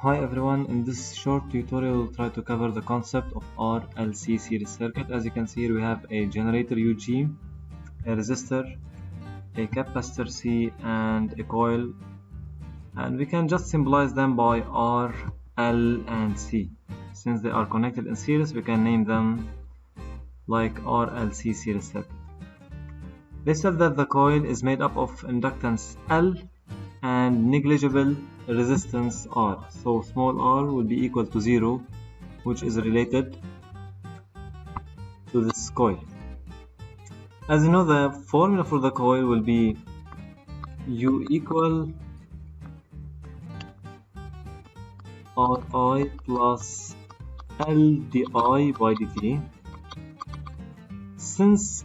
Hi everyone, in this short tutorial we'll try to cover the concept of RLC series circuit. As you can see here we have a generator UG, a resistor, a capacitor C and a coil, and we can just symbolize them by R, L and C. Since they are connected in series we can name them like RLC series circuit. They said that the coil is made up of inductance L and negligible resistance R. So small r will be equal to 0, which is related to this coil. As you know, the formula for the coil will be U equal Ri plus L di by dt. Since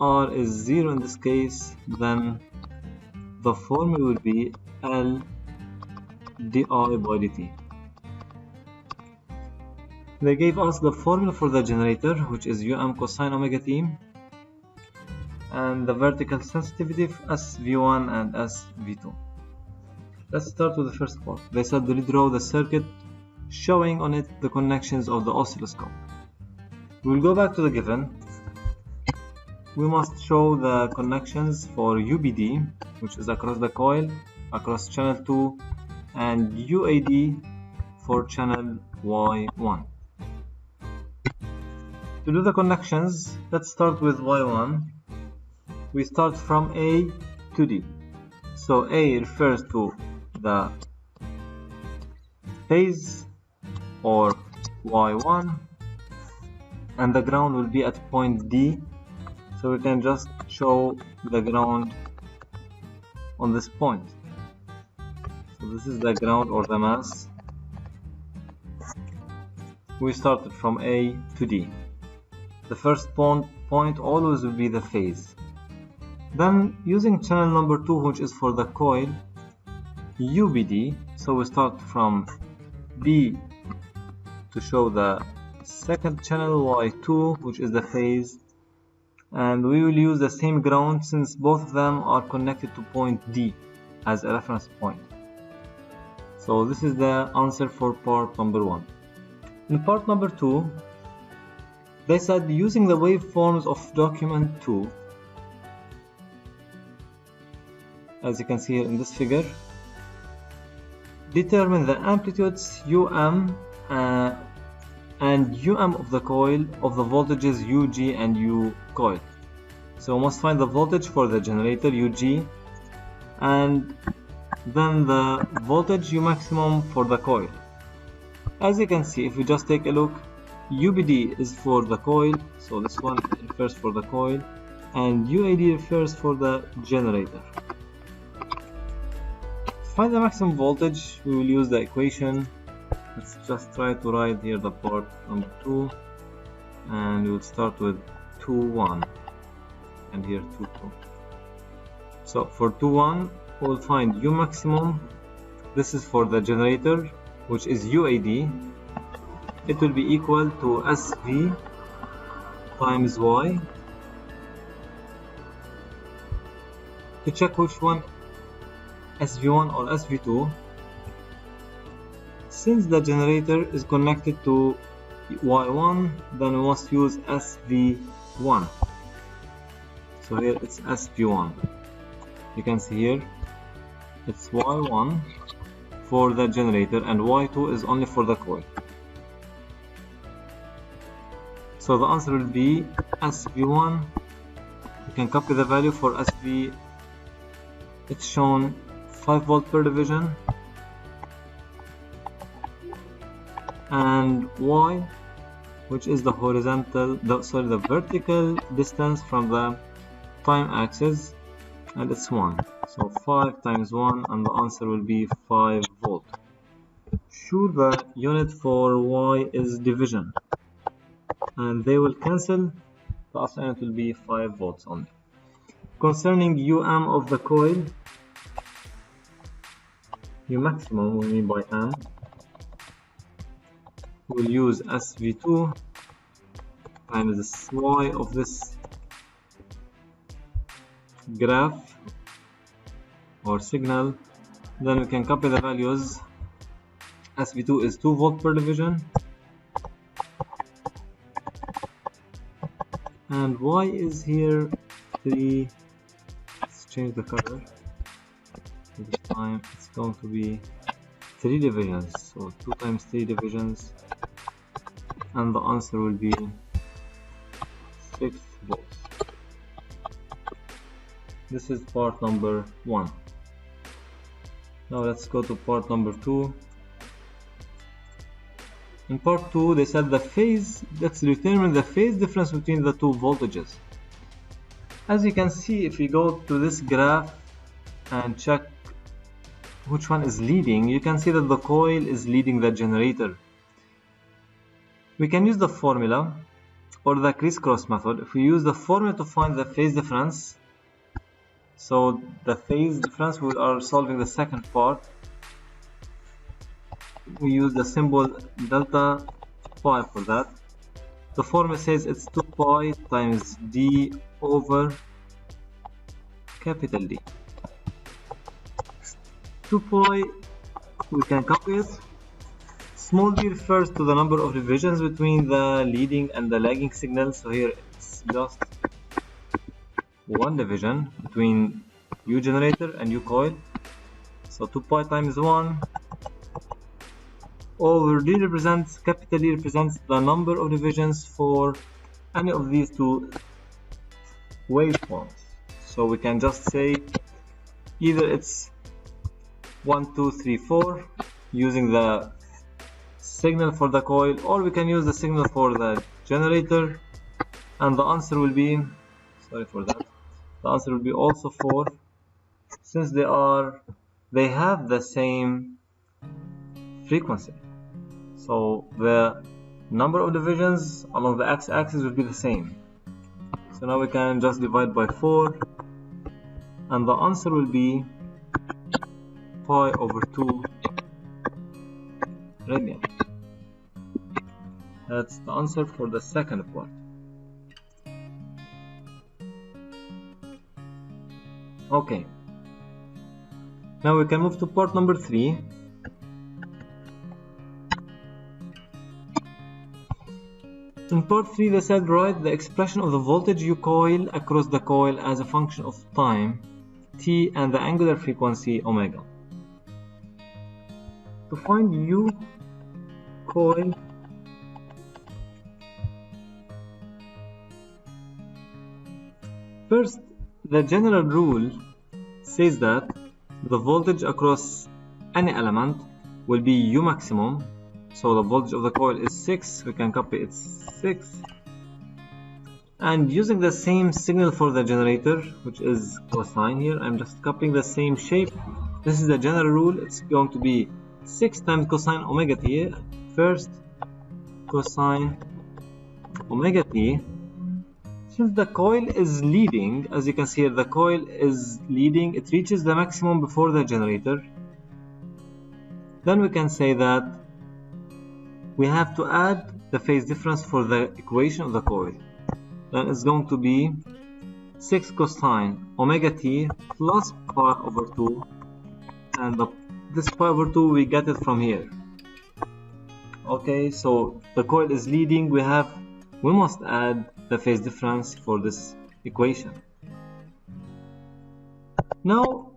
R is 0 in this case, then the formula will be L di by dt. They gave us the formula for the generator, which is cosine omega t, and the vertical sensitivity of SV1 and SV2. Let's start with the first part. They said redraw the circuit, showing on it the connections of the oscilloscope. We'll go back to the given. We must show the connections for UBD, which is across the coil, across channel 2, and UAD for channel Y1. To do the connections, let's start with Y1. We start from A to D. So A refers to the phase or Y1, and the ground will be at point D. So we can just show the ground on this point. So this is the ground or the mass. We started from A to D. The first point always will be the phase. Then using channel number 2, which is for the coil, UBD. So we start from B to show the second channel Y2, which is the phase. And we will use the same ground since both of them are connected to point D as a reference point. So this is the answer for part number 1. In part number 2, they said using the waveforms of document 2, as you can see here in this figure, determine the amplitudes UM and UM of the coil of the voltages UG and U coil. So we must find the voltage for the generator UG and then the voltage U maximum for the coil. As you can see, if we just take a look, UBD is for the coil, so this one refers for the coil, and UAD refers for the generator. To find the maximum voltage, we will use the equation. Let's just try to write here the part number 2, and we'll start with 2, 1, and here 2, 2. So for 2, 1, we'll find U maximum. This is for the generator, which is UAD. It will be equal to SV times Y. To check which one, SV1 or SV2, since the generator is connected to Y1, then we must use SV1. So here it's SV1. You can see here it's Y1 for the generator and Y2 is only for the coil. So the answer will be SV1. You can copy the value for SV. It's shown 5 volt per division, and Y, which is the vertical distance from the time axis, and it's 1. So 5 times 1, and the answer will be 5 volt. Sure, the unit for Y is division, and they will cancel. The answer unit will be 5 volts only. Concerning UM of the coil, U maximum we mean by M, we'll use SV2 times the Y of this graph or signal. Then we can copy the values SV2 is 2 volt per division, and Y is here 3. Let's change the color. This time it's going to be 3 divisions, so 2 times 3 divisions, and the answer will be 6 volts. This is part number 1. Now let's go to part number 2. In part 2 they said the phase, let's determine the phase difference between the two voltages. As you can see, if we go to this graph and check which one is leading, you can see that the coil is leading the generator. We can use the formula or the crisscross method. If we use the formula to find the phase difference, so the phase difference, we are solving the second part. We use the symbol delta pi for that. The formula says it's 2 pi times d over capital D. 2 pi, we can copy it. Small d refers to the number of divisions between the leading and the lagging signal, so here it's just 1 division between U generator and U coil. So 2 pi times 1 over D represents, capital D represents the number of divisions for any of these two waveforms. So we can just say either it's 1, 2, 3, 4 using the signal for the coil, or we can use the signal for the generator, and the answer will be, sorry for that, the answer will be also 4, since they have the same frequency. So the number of divisions along the x-axis will be the same. So now we can just divide by 4, and the answer will be pi over 2 radian. That's the answer for the second part. Okay, now we can move to part number 3. In part 3 they said write the expression of the voltage U coil across the coil as a function of time t and the angular frequency omega. To find U coil, first the general rule says that the voltage across any element will be U maximum. So the voltage of the coil is 6, we can copy it's 6, and using the same signal for the generator, which is cosine here, I'm just copying the same shape. This is the general rule. It's going to be 6 times cosine omega t, first cosine omega t. Since the coil is leading, as you can see here, the coil is leading, it reaches the maximum before the generator. Then we can say that we have to add the phase difference for the equation of the coil. Then it's going to be 6 cosine omega t plus pi over 2, and this pi over 2 we get it from here. Okay, so the coil is leading, we must add the phase difference for this equation. Now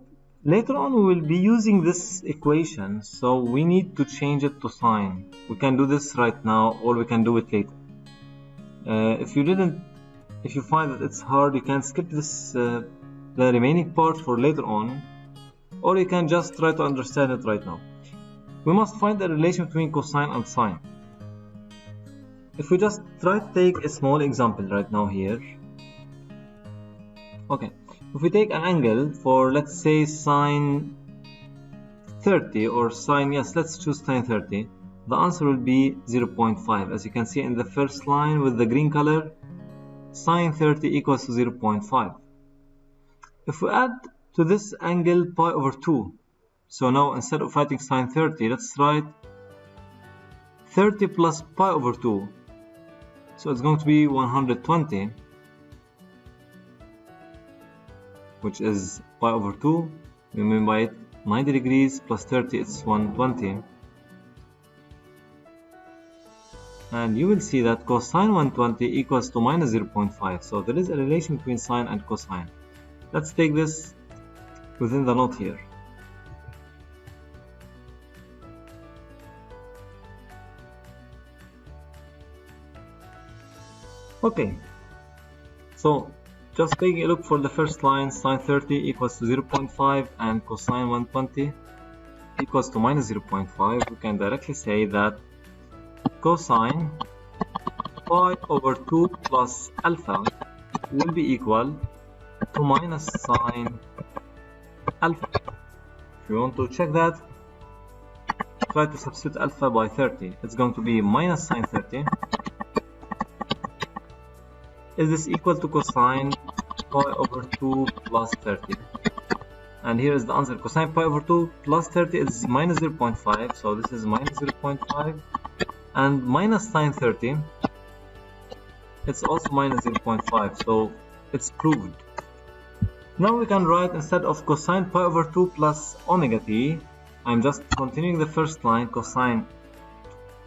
later on we will be using this equation, so we need to change it to sine. We can do this right now, or we can do it later. If you find that it's hard, you can skip this the remaining part for later on, or you can just try to understand it right now. We must find the relation between cosine and sine. If we just try to take a small example right now here. Okay, if we take an angle for, let's say, sine 30 or sine, yes, let's choose sine 30, the answer will be 0.5. As you can see in the first line with the green color, sine 30 equals to 0.5. If we add to this angle pi over 2, so now instead of writing sine 30, let's write 30 plus pi over 2, so it's going to be 120, which is pi over 2, we mean by it 90 degrees plus 30, it's 120. and you will see that cosine 120 equals to minus 0.5. So there is a relation between sine and cosine. Let's take this within the note here. Okay, so just taking a look for the first line, sine 30 equals to 0.5 and cosine 120 equals to minus 0.5. We can directly say that cosine pi over 2 plus alpha will be equal to minus sine alpha. If you want to check that, try to substitute alpha by 30. It's going to be minus sine 30. Is this equal to cosine pi over 2 plus 30? And here is the answer. Cosine pi over 2 plus 30 is minus 0.5. So this is minus 0.5. And minus sine 30, it's also minus 0.5. So it's proved. Now we can write, instead of cosine pi over 2 plus omega t, I'm just continuing the first line, cosine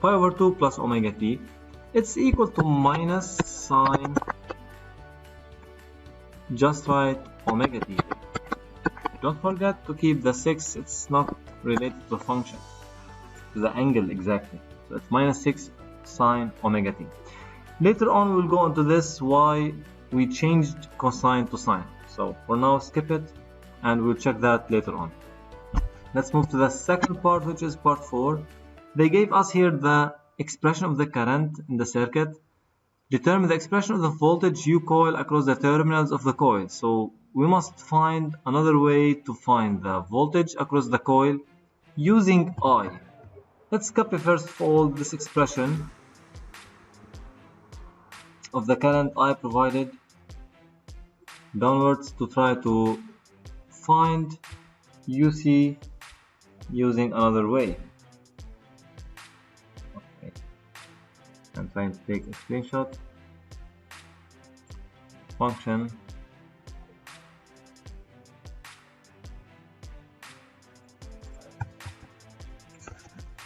pi over 2 plus omega t, it's equal to minus sine, just write omega t. Don't forget to keep the 6, it's not related to the function, to the angle exactly. So it's minus 6 sine omega t. Later on we'll go into this, why we changed cosine to sine. So for now skip it and we'll check that later on. Let's move to the second part, which is part 4. They gave us here the expression of the current in the circuit. Determine the expression of the voltage U coil across the terminals of the coil. So we must find another way to find the voltage across the coil using I. Let's copy first of all this expression of the current I provided downwards to try to find UC using another way. Okay. I'm trying to take a screenshot. Function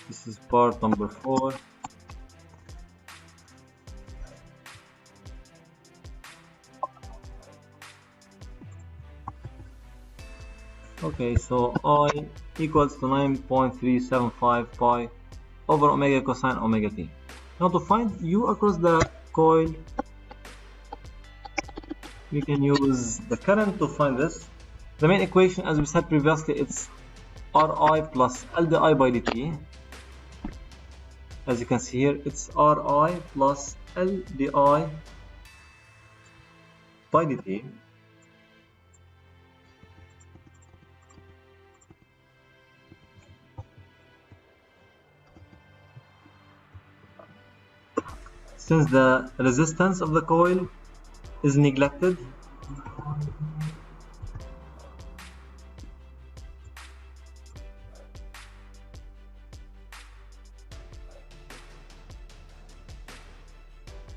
this is part number 4. Okay, so I equals to 9.375 pi over omega cosine omega t. Now to find U across the coil, we can use the current to find this. The main equation, as we said previously, it's Ri plus LdI by dt. As you can see here, it's Ri plus LdI by dt. Since the resistance of the coil is neglected,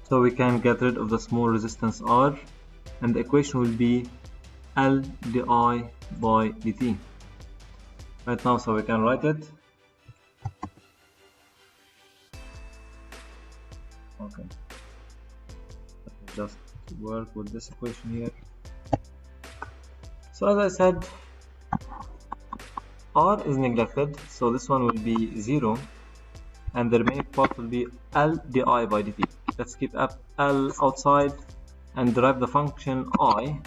so we can get rid of the small resistance R, and the equation will be L di by dt. Right now, so we can write it. Okay, just work with this equation here. So as I said, R is neglected, so this one will be 0, and the remaining part will be L di by dt. Let's keep up L outside and derive the function I.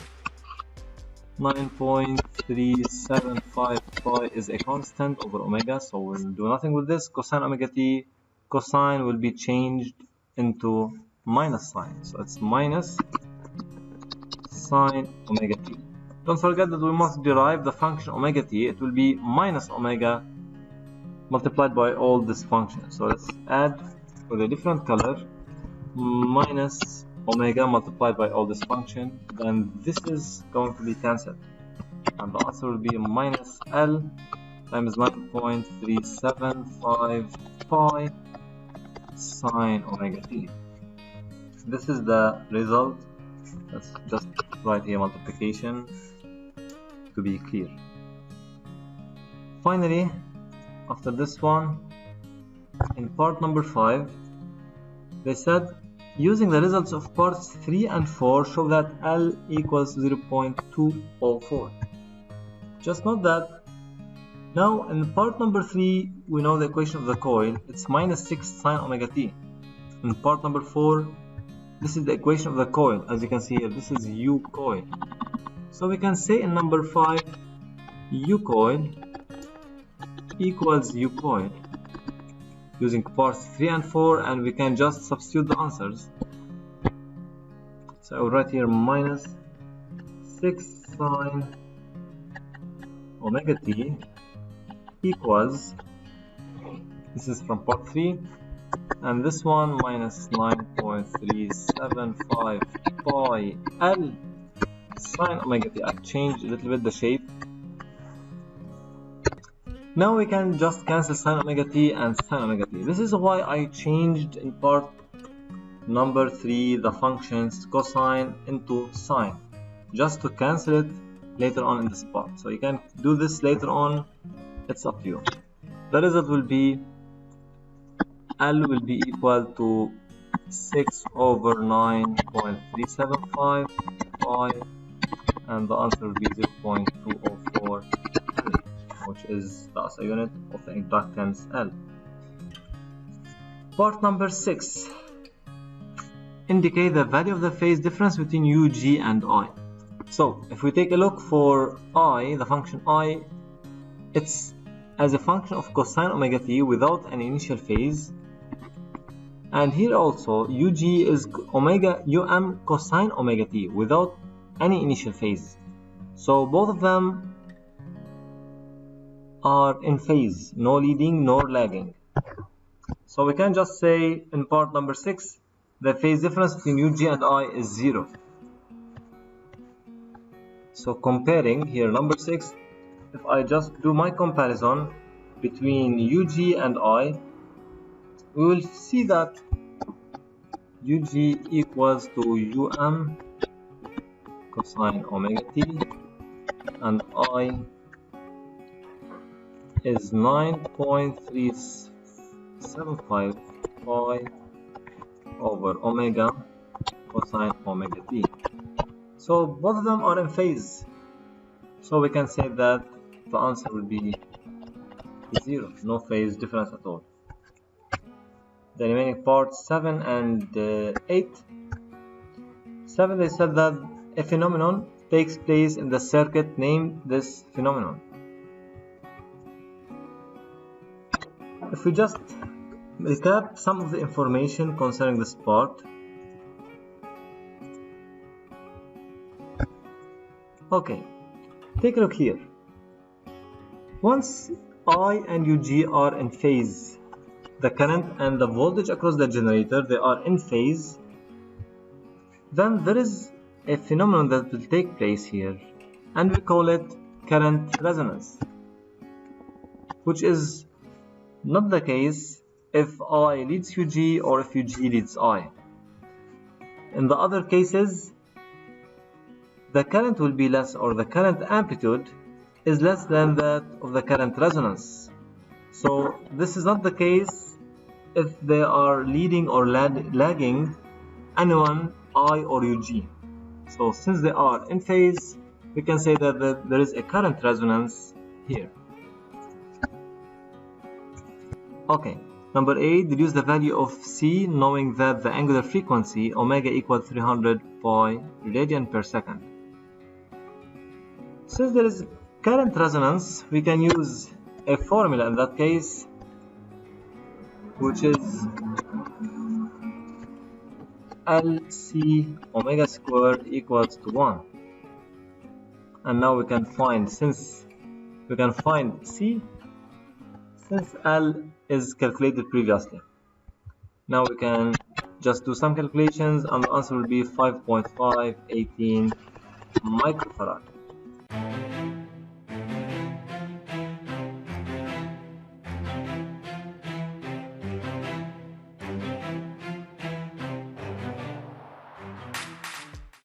9.375 pi is a constant over omega, so we'll do nothing with this. Cosine omega t, cosine will be changed into minus sine, so it's minus sine omega t. Don't forget that we must derive the function omega t. It will be minus omega multiplied by all this function. So let's add with a different color, minus omega multiplied by all this function, then this is going to be cancelled, and the answer will be minus L times 9.375 pi sine omega t. This is the result. Let's just write here multiplication to be clear. Finally, after this one, in part number 5, They said using the results of parts 3 and 4 show that L equals 0.204. Just note that now in part number 3 we know the equation of the coil, it's minus 6 sine omega t. In part number 4 this is the equation of the coil, as you can see here, this is U coil. So we can say in number 5 U coil equals U coil using parts 3 and 4, and we can just substitute the answers. So I will write here minus 6 sine omega t equals, this is from part 3, and this one minus 9.375 pi L sine omega t. I changed a little bit the shape. Now we can just cancel sine omega t and sine omega t. This is why I changed in part number 3 the functions cosine into sine, just to cancel it later on in this part. So you can do this later on, it's up to you. The result will be L will be equal to 6 over 9.375 pi, and the answer will be 0.204, which is the SI unit of the inductance L. Part number 6. Indicate the value of the phase difference between UG and I. So if we take a look for I, the function I, it's as a function of cosine omega t without an initial phase, and here also UG is omega um cosine omega t without any initial phase. So both of them are in phase, no leading nor lagging. So we can just say in part number 6 the phase difference between UG and I is 0. So comparing here number 6, if I just do my comparison between UG and I, we will see that UG equals to UM cosine omega t, and I is 9.375 pi over omega cosine omega t. So both of them are in phase. So we can say that the answer will be 0, no phase difference at all. The remaining parts 7 and 8. 7, they said that a phenomenon takes place in the circuit. Name this phenomenon. If we just recap some of the information concerning this part. Okay, take a look here. Once I and UG are in phase, the current and the voltage across the generator, they are in phase, then there is a phenomenon that will take place here, and we call it current resonance, which is not the case if I leads UG or if UG leads I. In the other cases, the current will be less, or the current amplitude is less than that of the current resonance. So this is not the case if they are leading or lagging anyone, I or UG. So since they are in phase, we can say that there is a current resonance here. Okay, number 8, deduce the value of C knowing that the angular frequency omega equals 300 pi radian per second. Since there is current resonance, we can use a formula in that case, which is RLC omega squared equals to 1. And now we can find, since we can find C, since L is calculated previously. Now we can just do some calculations, and the answer will be 5.518 microfarad.